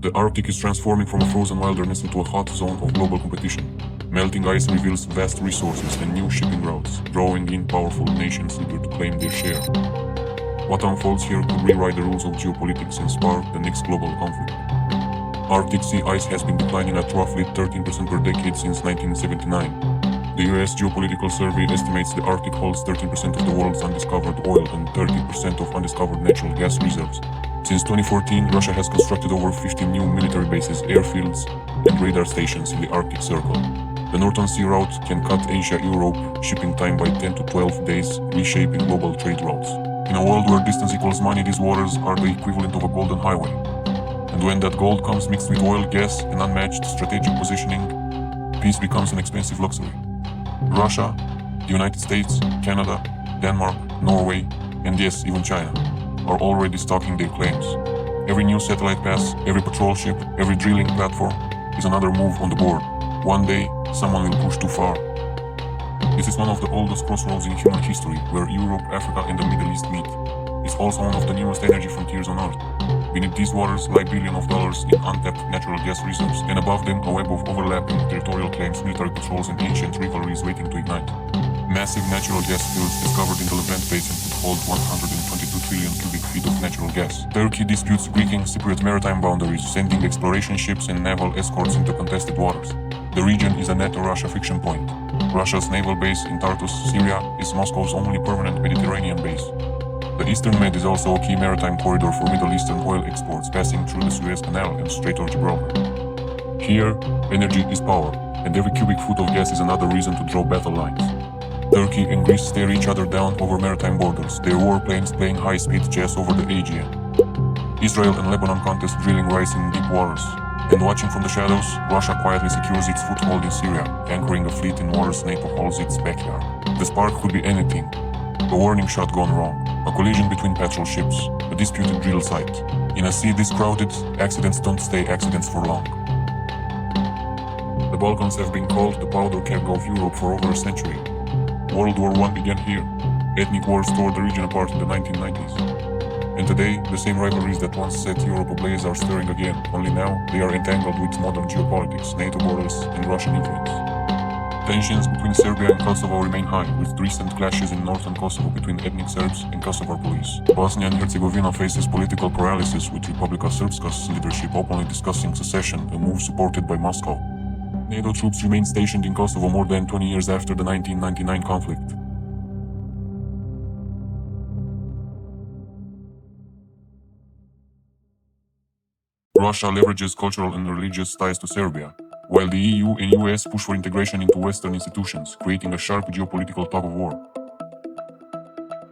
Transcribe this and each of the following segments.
The Arctic is transforming from a frozen wilderness into a hot zone of global competition. Melting ice reveals vast resources and new shipping routes, drawing in powerful nations eager to claim their share. What unfolds here could rewrite the rules of geopolitics and spark the next global conflict. Arctic sea ice has been declining at roughly 13% per decade since 1979. The US Geopolitical Survey estimates the Arctic holds 13% of the world's undiscovered oil and 30% of undiscovered natural gas reserves. Since 2014, Russia has constructed over 50 new military bases, airfields, and radar stations in the Arctic Circle. The Northern Sea Route can cut Asia-Europe shipping time by 10 to 12 days, reshaping global trade routes. In a world where distance equals money, these waters are the equivalent of a golden highway. And when that gold comes mixed with oil, gas, and unmatched strategic positioning, peace becomes an expensive luxury. Russia, the United States, Canada, Denmark, Norway, and yes, even China, are already stocking their claims. Every new satellite pass, every patrol ship, every drilling platform is another move on the board. One day, someone will push too far. This is one of the oldest crossroads in human history, where Europe, Africa, and the Middle East meet. It's also one of the newest energy frontiers on Earth. Beneath these waters lie billions of dollars in untapped natural gas reserves, and above them a web of overlapping territorial claims, military patrols, and ancient rivalries waiting to ignite. Massive natural gas fields discovered in the Levant Basin could hold 122 trillion cubic feet of natural gas. Turkey disputes Greek and Cypriot maritime boundaries, sending exploration ships and naval escorts into contested waters. The region is a NATO-Russia friction point. Russia's naval base in Tartus, Syria, is Moscow's only permanent Mediterranean base. The Eastern Med is also a key maritime corridor for Middle Eastern oil exports, passing through the Suez Canal and Strait of Gibraltar. Here, energy is power, and every cubic foot of gas is another reason to draw battle lines. Turkey and Greece stare each other down over maritime borders, their warplanes playing high-speed chess over the Aegean. Israel and Lebanon contest drilling rice in deep waters. And watching from the shadows, Russia quietly secures its foothold in Syria, anchoring a fleet in waters NATO calls its backyard. The spark could be anything. A warning shot gone wrong, a collision between patrol ships, a disputed drill site. In a sea this crowded, accidents don't stay accidents for long. The Balkans have been called the powder keg of Europe for over a century. World War I began here. Ethnic wars tore the region apart in the 1990s. And today, the same rivalries that once set Europe ablaze are stirring again, only now they are entangled with modern geopolitics, NATO borders, and Russian influence. Tensions between Serbia and Kosovo remain high, with recent clashes in northern Kosovo between ethnic Serbs and Kosovar police. Bosnia and Herzegovina faces political paralysis, with Republika Srpska's leadership openly discussing secession, a move supported by Moscow. NATO troops remain stationed in Kosovo more than 20 years after the 1999 conflict. Russia leverages cultural and religious ties to Serbia, while the EU and US push for integration into Western institutions, creating a sharp geopolitical tug-of-war.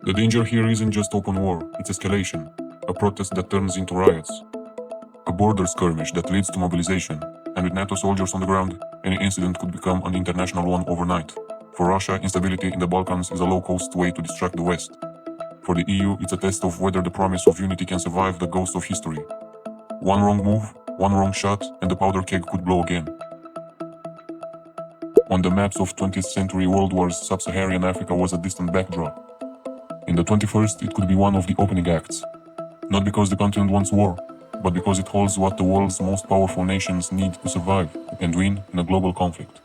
The danger here isn't just open war, it's escalation, a protest that turns into riots, a border skirmish that leads to mobilization, and with NATO soldiers on the ground, any incident could become an international one overnight. For Russia, instability in the Balkans is a low-cost way to distract the West. For the EU, it's a test of whether the promise of unity can survive the ghost of history. One wrong move, one wrong shot, and the powder keg could blow again. On the maps of 20th century world wars, sub-Saharan Africa was a distant backdrop. In the 21st, it could be one of the opening acts. Not because the continent wants war, but because it holds what the world's most powerful nations need to survive and win in a global conflict.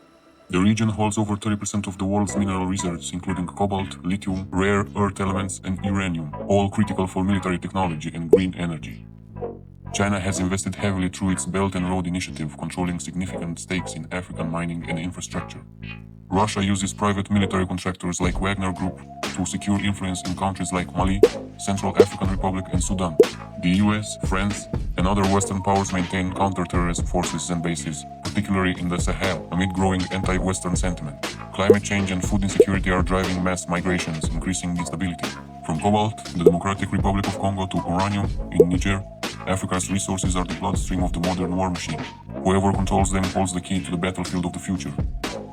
The region holds over 30% of the world's mineral reserves, including cobalt, lithium, rare earth elements, and uranium, all critical for military technology and green energy. China has invested heavily through its Belt and Road Initiative, controlling significant stakes in African mining and infrastructure. Russia uses private military contractors like Wagner Group to secure influence in countries like Mali, Central African Republic, and Sudan. The US, France, and other Western powers maintain counter-terrorism forces and bases, particularly in the Sahel, amid growing anti-Western sentiment. Climate change and food insecurity are driving mass migrations, increasing instability. From cobalt in the Democratic Republic of Congo to uranium in Niger, Africa's resources are the bloodstream of the modern war machine. Whoever controls them holds the key to the battlefield of the future.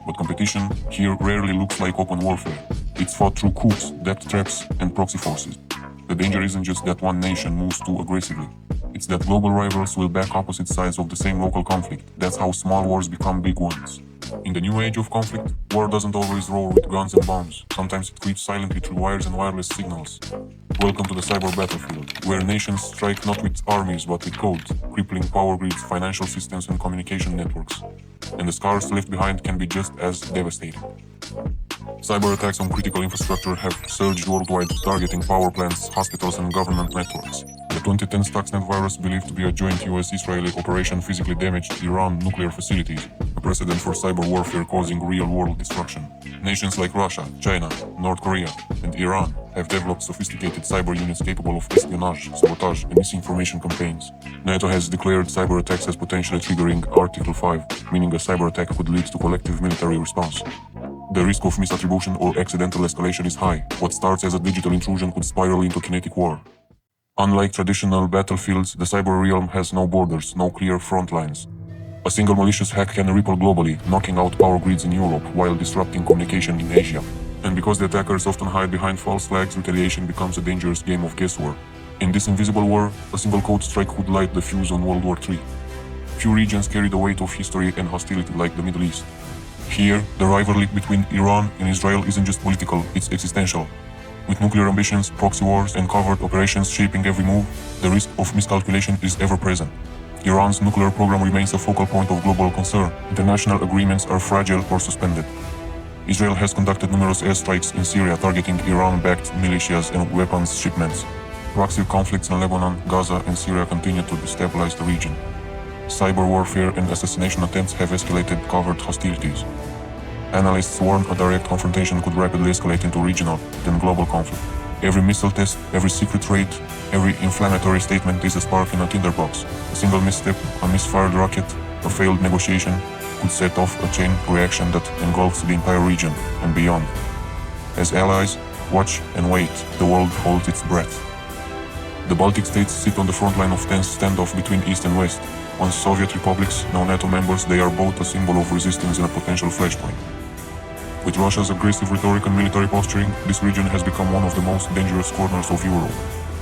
But competition here rarely looks like open warfare. It's fought through coups, debt traps, and proxy forces. The danger isn't just that one nation moves too aggressively. It's that global rivals will back opposite sides of the same local conflict. That's how small wars become big ones. In the new age of conflict, war doesn't always roar with guns and bombs. Sometimes it creeps silently through wires and wireless signals. Welcome to the cyber battlefield, where nations strike not with armies but with code, crippling power grids, financial systems, and communication networks. And the scars left behind can be just as devastating. Cyber attacks on critical infrastructure have surged worldwide, targeting power plants, hospitals, and government networks. The 2010 Stuxnet virus, believed to be a joint US-Israeli operation, physically damaged Iran nuclear facilities, a precedent for cyber warfare causing real-world destruction. Nations like Russia, China, North Korea, and Iran have developed sophisticated cyber units capable of espionage, sabotage, and misinformation campaigns. NATO has declared cyber attacks as potentially triggering Article 5, meaning a cyber attack could lead to collective military response. The risk of misattribution or accidental escalation is high. What starts as a digital intrusion could spiral into kinetic war. Unlike traditional battlefields, the cyber realm has no borders, no clear front lines. A single malicious hack can ripple globally, knocking out power grids in Europe while disrupting communication in Asia. And because the attackers often hide behind false flags, retaliation becomes a dangerous game of guesswork. In this invisible war, a single code strike could light the fuse on World War III. Few regions carry the weight of history and hostility like the Middle East. Here, the rivalry between Iran and Israel isn't just political, it's existential. With nuclear ambitions, proxy wars, and covert operations shaping every move, the risk of miscalculation is ever present. Iran's nuclear program remains a focal point of global concern. International agreements are fragile or suspended. Israel has conducted numerous airstrikes in Syria targeting Iran-backed militias and weapons shipments. Proxy conflicts in Lebanon, Gaza, and Syria continue to destabilize the region. Cyber warfare and assassination attempts have escalated covert hostilities. Analysts warn a direct confrontation could rapidly escalate into regional, then global conflict. Every missile test, every secret raid, every inflammatory statement is a spark in a tinderbox. A single misstep, a misfired rocket, a failed negotiation could set off a chain reaction that engulfs the entire region and beyond. As allies, watch and wait, the world holds its breath. The Baltic states sit on the front line of tense standoff between East and West. Once Soviet republics, now NATO members, they are both a symbol of resistance and a potential flashpoint. With Russia's aggressive rhetoric and military posturing, this region has become one of the most dangerous corners of Europe.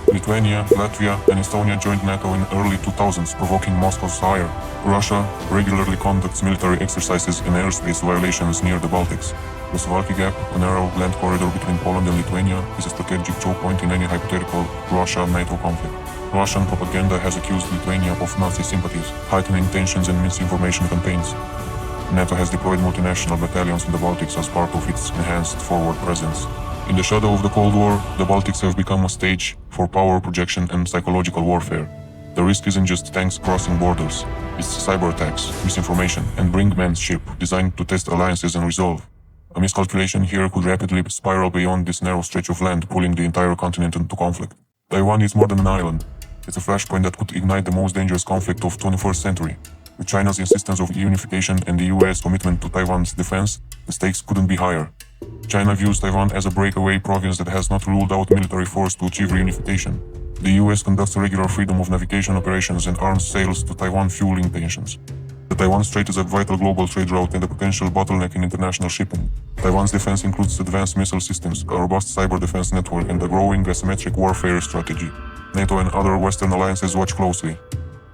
Lithuania, Latvia, and Estonia joined NATO in early 2000s, provoking Moscow's ire. Russia regularly conducts military exercises and airspace violations near the Baltics. The Suwalki Gap, a narrow land corridor between Poland and Lithuania, is a strategic choke point in any hypothetical Russia-NATO conflict. Russian propaganda has accused Lithuania of Nazi sympathies, heightening tensions and misinformation campaigns. NATO has deployed multinational battalions in the Baltics as part of its enhanced forward presence. In the shadow of the Cold War, the Baltics have become a stage for power projection and psychological warfare. The risk isn't just tanks crossing borders, it's cyber attacks, misinformation, and brinkmanship designed to test alliances and resolve. A miscalculation here could rapidly spiral beyond this narrow stretch of land, pulling the entire continent into conflict. Taiwan is more than an island. It's a flashpoint that could ignite the most dangerous conflict of 21st century. With China's insistence of unification and the US commitment to Taiwan's defense, the stakes couldn't be higher. China views Taiwan as a breakaway province that has not ruled out military force to achieve reunification. The US conducts regular freedom of navigation operations and arms sales to Taiwan, fueling tensions. The Taiwan Strait is a vital global trade route and a potential bottleneck in international shipping. Taiwan's defense includes advanced missile systems, a robust cyber defense network, and a growing asymmetric warfare strategy. NATO and other Western alliances watch closely,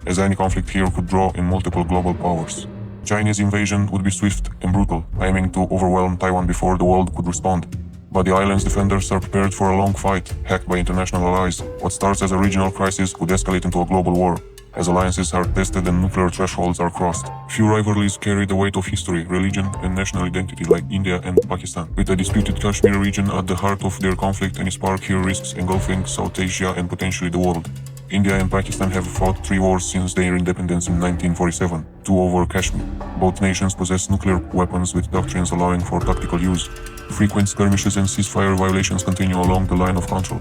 as any conflict here could draw in multiple global powers. Chinese invasion would be swift and brutal, aiming to overwhelm Taiwan before the world could respond. But the island's defenders are prepared for a long fight, hacked by international allies. What starts as a regional crisis could escalate into a global war, as alliances are tested and nuclear thresholds are crossed. Few rivalries carry the weight of history, religion, and national identity like India and Pakistan. With the disputed Kashmir region at the heart of their conflict, any spark here risks engulfing South Asia and potentially the world. India and Pakistan have fought 3 wars since their independence in 1947, 2 over Kashmir. Both nations possess nuclear weapons with doctrines allowing for tactical use. Frequent skirmishes and ceasefire violations continue along the line of control.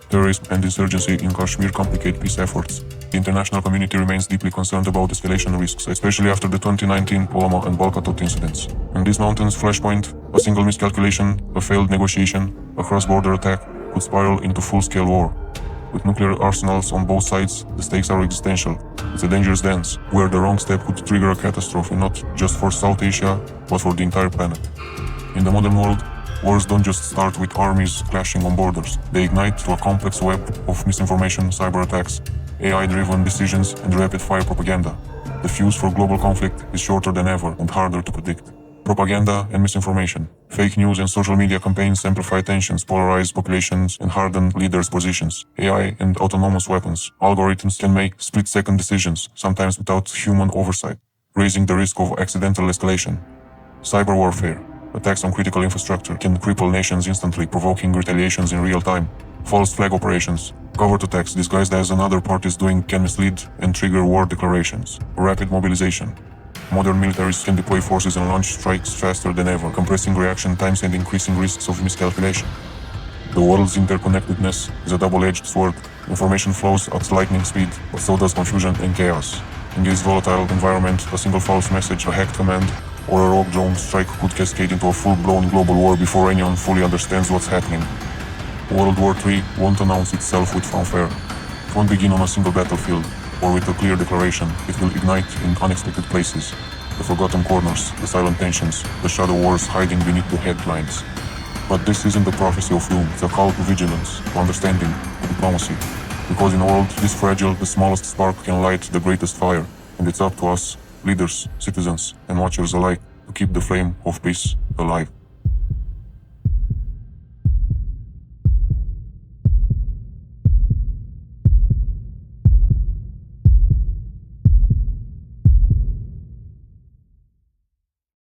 Terrorism and insurgency in Kashmir complicate peace efforts. The international community remains deeply concerned about escalation risks, especially after the 2019 Poloma and Balkatot incidents. In these mountains, flashpoint, a single miscalculation, a failed negotiation, a cross-border attack could spiral into full-scale war. With nuclear arsenals on both sides, the stakes are existential. It's a dangerous dance, where the wrong step could trigger a catastrophe not just for South Asia, but for the entire planet. In the modern world, wars don't just start with armies clashing on borders. They ignite through a complex web of misinformation, cyber attacks, AI-driven decisions, and rapid-fire propaganda. The fuse for global conflict is shorter than ever and harder to predict. Propaganda and misinformation, fake news and social media campaigns amplify tensions, polarize populations, and harden leaders' positions. AI and autonomous weapons, algorithms can make split-second decisions, sometimes without human oversight, raising the risk of accidental escalation. Cyber warfare, attacks on critical infrastructure can cripple nations instantly, provoking retaliations in real time. False flag operations, covert attacks disguised as another party is doing can mislead and trigger war declarations. Rapid mobilization. Modern militaries can deploy forces and launch strikes faster than ever, compressing reaction times and increasing risks of miscalculation. The world's interconnectedness is a double-edged sword. Information flows at lightning speed, but so does confusion and chaos. In this volatile environment, a single false message, a hacked command, or a rogue drone strike could cascade into a full-blown global war before anyone fully understands what's happening. World War III won't announce itself with fanfare. It won't begin on a single battlefield, or with a clear declaration. It will ignite in unexpected places. The forgotten corners, the silent tensions, the shadow wars hiding beneath the headlines. But this isn't the prophecy of doom, it's a call to vigilance, to understanding, to diplomacy. Because in a world this fragile, the smallest spark can light the greatest fire, and it's up to us, leaders, citizens, and watchers alike, to keep the flame of peace alive.